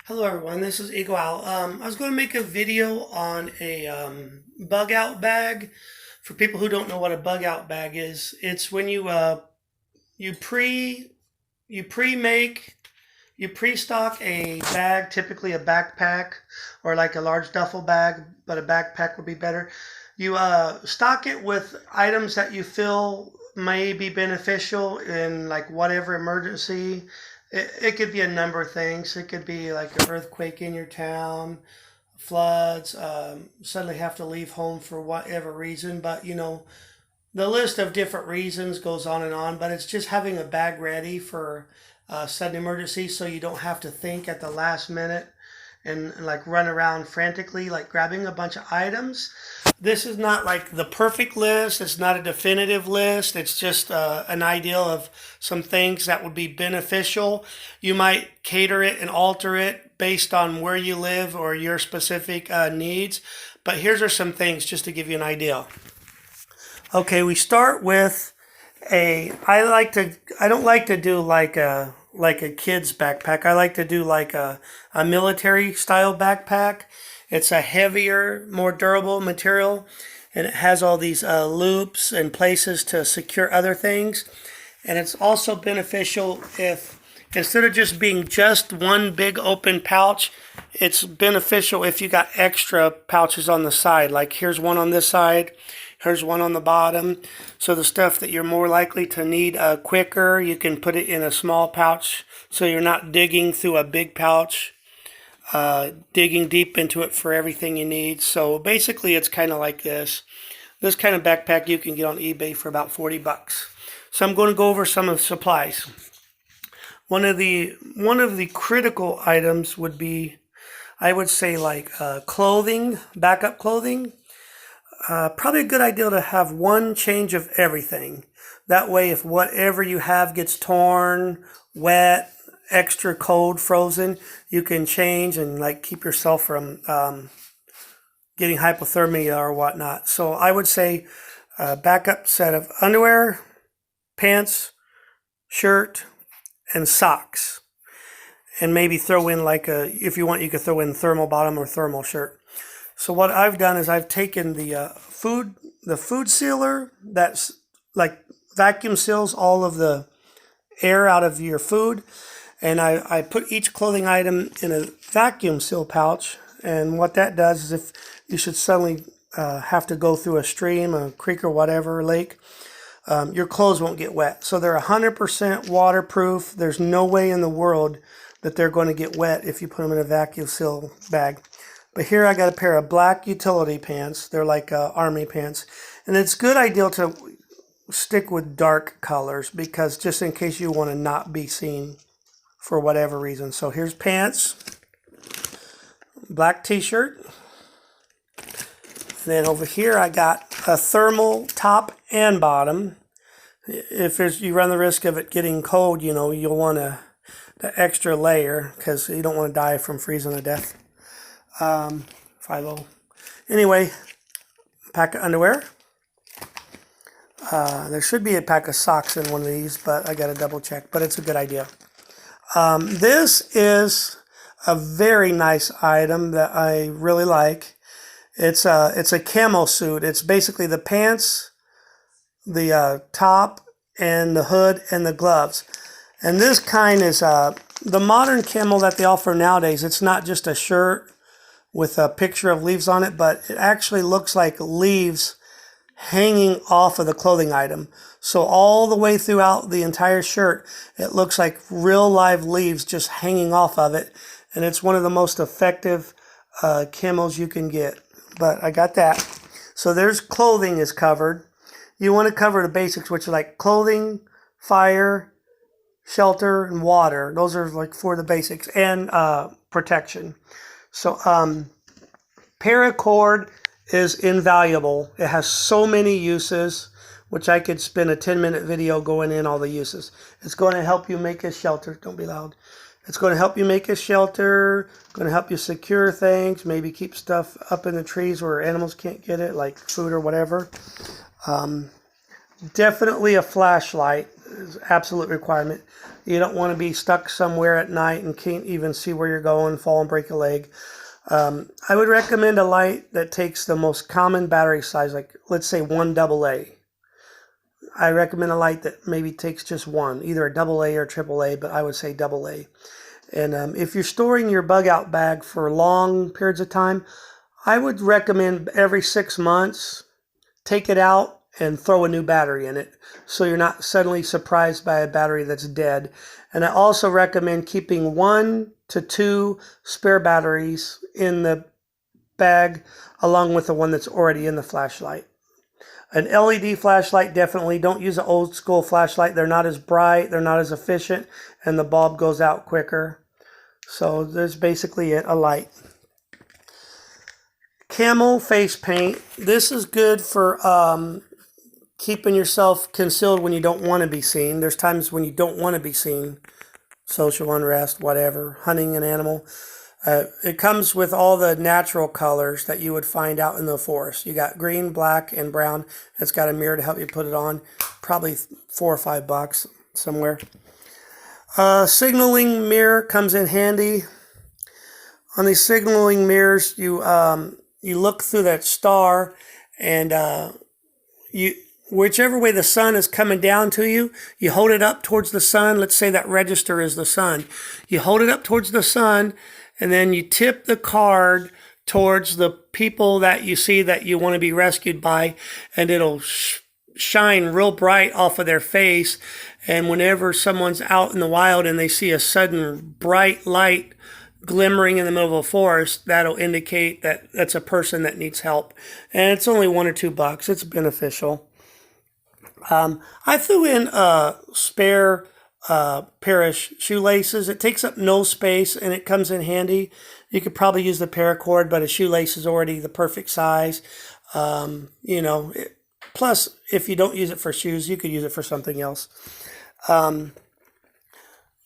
Hello everyone, this is Bugout. I was going to make a video on a bug out bag. For people who don't know what a bug out bag is, it's when you pre you pre-make you pre-stock a bag, typically a backpack or like a large duffel bag, but a backpack would be better. You stock it with items that you feel may be beneficial in like whatever emergency. It could be a number of things. It could be like an earthquake in your town, floods, suddenly have to leave home for whatever reason. But the list of different reasons goes on and on. But it's just having a bag ready for sudden emergency so you don't have to think at the last minute and like run around frantically, like grabbing a bunch of items. This is not like the perfect list. It's not a definitive list. It's just an ideal of some things that would be beneficial. You might cater it and alter it based on where you live or your specific needs. But here's are some things just to give you an idea. Okay, we start with I don't like to do like a kid's backpack. I like to do like a military style backpack. It's a heavier, more durable material, and it has all these loops and places to secure other things. And it's also beneficial if, instead of just being just one big open pouch, it's beneficial if you got extra pouches on the side. Like here's one on this side, here's one on the bottom. So the stuff that you're more likely to need quicker, you can put it in a small pouch so you're not digging through a big pouch. Digging deep into it for everything you need. So basically it's kind of like this. This kind of backpack you can get on eBay for about 40 bucks. So I'm going to go over some of the supplies. One of the critical items would be, I would say, like clothing, backup clothing. Probably a good idea to have one change of everything. That way if whatever you have gets torn, wet, extra cold, frozen, you can change and like keep yourself from getting hypothermia or whatnot. So I would say a backup set of underwear, pants, shirt, and socks. And maybe throw in like if you want, you could throw in thermal bottom or thermal shirt. So what I've done is I've taken the food sealer that's like vacuum seals all of the air out of your food. And I put each clothing item in a vacuum seal pouch. And what that does is if you should suddenly have to go through a stream, a creek or whatever, lake, your clothes won't get wet. So they're 100% waterproof. There's no way in the world that they're going to get wet if you put them in a vacuum seal bag. But here I got a pair of black utility pants. They're like army pants. And it's a good idea to stick with dark colors because just in case you want to not be seen for whatever reason. So here's pants, black t-shirt. And then over here I got a thermal top and bottom. If you run the risk of it getting cold, you'll want the extra layer because you don't want to die from freezing to death. 5-0. Anyway, pack of underwear. There should be a pack of socks in one of these, but I got to double check. But it's a good idea. This is a very nice item that I really like. It's a camo suit. It's basically the pants, the top, and the hood, and the gloves. And this kind is the modern camo that they offer nowadays. It's not just a shirt with a picture of leaves on it, but it actually looks like leaves hanging off of the clothing item. So all the way throughout the entire shirt, it looks like real live leaves just hanging off of it. And it's one of the most effective camos you can get. But I got that. So there's clothing is covered. You want to cover the basics, which are like clothing, fire, shelter, and water. Those are like for the basics, and protection. So paracord is invaluable. It has so many uses, which I could spend a 10-minute video going in all the uses. It's going to help you make a shelter. Don't be loud. It's going to help you make a shelter, going to help you secure things, maybe keep stuff up in the trees where animals can't get it, like food or whatever. Definitely a flashlight. is absolute requirement. You don't want to be stuck somewhere at night and can't even see where you're going, fall and break a leg. I would recommend a light that takes the most common battery size, like let's say one AA. I recommend a light that maybe takes just one, either a AA or AAA, but I would say AA. And if you're storing your bug out bag for long periods of time, I would recommend every 6 months, take it out and throw a new battery in it so you're not suddenly surprised by a battery that's dead. And I also recommend keeping 1 to 2 spare batteries in the bag along with the one that's already in the flashlight. An LED flashlight, definitely don't use an old school flashlight. They're not as bright, they're not as efficient, and the bulb goes out quicker. So there's basically it, a light. Camel face paint. This is good for keeping yourself concealed when you don't want to be seen. There's times when you don't want to be seen. Social unrest, whatever, hunting an animal. It comes with all the natural colors that you would find out in the forest. You got green, black, and brown. It's got a mirror to help you put it on. Probably $4 or $5 somewhere. Signaling mirror comes in handy. On these signaling mirrors, you look through that star, and whichever way the sun is coming down to you, you hold it up towards the sun. Let's say that register is the sun. You hold it up towards the sun, and then you tip the card towards the people that you see that you want to be rescued by, and it'll shine real bright off of their face. And whenever someone's out in the wild and they see a sudden bright light glimmering in the middle of a forest, that'll indicate that that's a person that needs help. And it's only $1 or $2. It's beneficial. I threw in a spare pair of shoelaces. It takes up no space and it comes in handy. You could probably use the paracord, but a shoelace is already the perfect size. Plus, if you don't use it for shoes, you could use it for something else.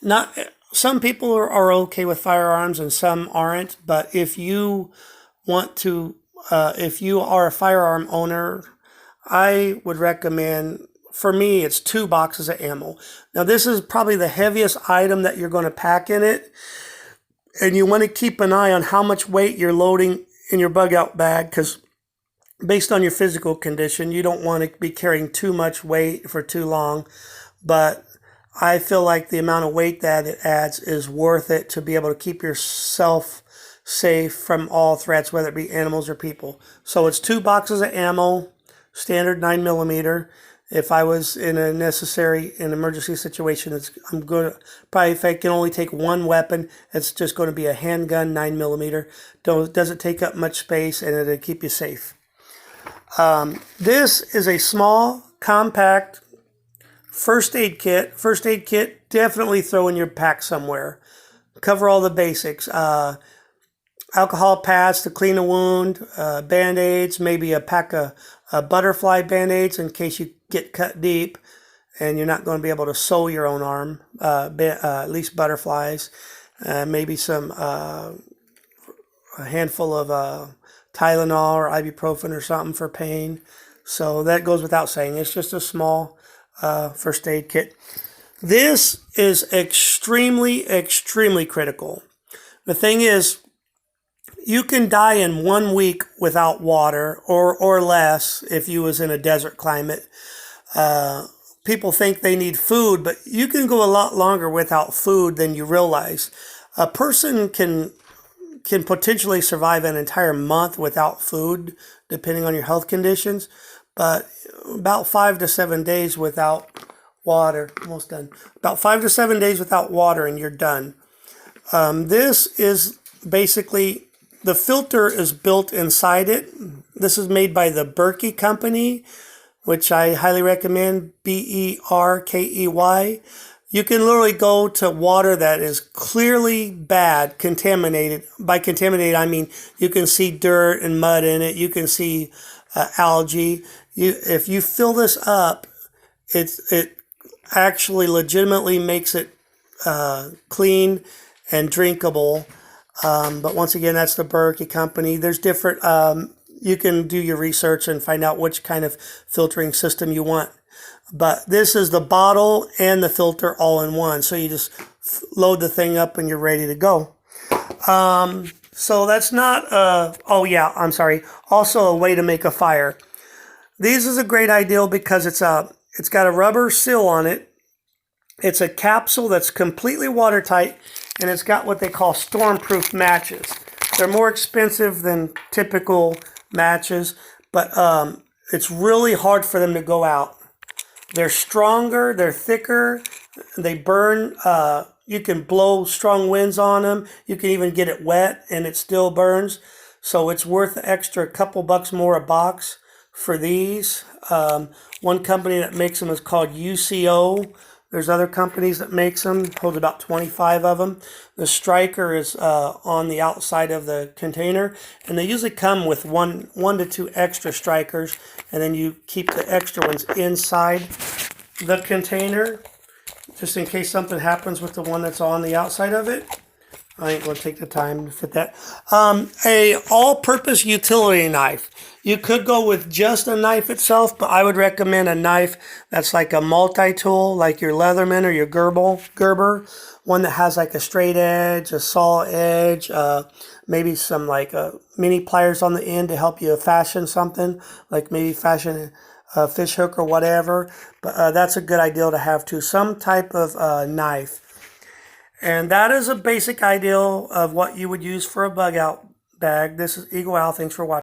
Not some people are okay with firearms and some aren't, but if you want to, if you are a firearm owner, I would recommend, for me, it's 2 boxes of ammo. Now, this is probably the heaviest item that you're going to pack in it, and you want to keep an eye on how much weight you're loading in your bug out bag, because based on your physical condition, you don't want to be carrying too much weight for too long, but I feel like the amount of weight that it adds is worth it to be able to keep yourself safe from all threats, whether it be animals or people. So it's 2 boxes of ammo, standard 9mm. If I was in an emergency situation, I'm going to probably, if I can only take one weapon, it's just going to be a handgun 9mm. Doesn't take up much space, and it'll keep you safe. This is a small, compact first aid kit. First aid kit, definitely throw in your pack somewhere. Cover all the basics. Alcohol pads to clean a wound, Band-Aids, maybe a pack of butterfly Band-Aids in case you get cut deep and you're not going to be able to sew your own arm, at least butterflies, maybe a handful of Tylenol or ibuprofen or something for pain. So that goes without saying. It's just a small first aid kit. This is extremely, extremely critical. The thing is, you can die in 1 week without water or less if you was in a desert climate. People think they need food, but you can go a lot longer without food than you realize. A person can potentially survive an entire month without food, depending on your health conditions, but about 5 to 7 days without water, almost done. About 5 to 7 days without water and you're done. This is basically, the filter is built inside it. This is made by the Berkey company, which I highly recommend, Berkey. You can literally go to water that is clearly bad, contaminated. By contaminated, I mean you can see dirt and mud in it. You can see algae. If you fill this up, it actually legitimately makes it clean and drinkable. But once again, that's the Berkey company. There's different, you can do your research and find out which kind of filtering system you want. But this is the bottle and the filter all in one. So you just load the thing up and you're ready to go. So that's not, oh yeah, I'm sorry. Also a way to make a fire. These is a great idea because it's got a rubber seal on it. It's a capsule that's completely watertight, and it's got what they call storm-proof matches. They're more expensive than typical matches, but it's really hard for them to go out. They're stronger, they're thicker, they burn. You can blow strong winds on them. You can even get it wet and it still burns. So it's worth the extra couple bucks more a box for these. One company that makes them is called UCO. There's other companies that makes them, hold about 25 of them. The striker is on the outside of the container, and they usually come with one to two extra strikers, and then you keep the extra ones inside the container, just in case something happens with the one that's on the outside of it. I ain't going to take the time to fit that. A all-purpose utility knife. You could go with just a knife itself, but I would recommend a knife that's like a multi-tool, like your Leatherman or your Gerber. One that has like a straight edge, a saw edge, maybe some like mini pliers on the end to help you fashion something, like maybe fashion a fish hook or whatever. But that's a good idea to have too, some type of knife. And that is a basic idea of what you would use for a bug out bag. This is Eagle Owl. Thanks for watching.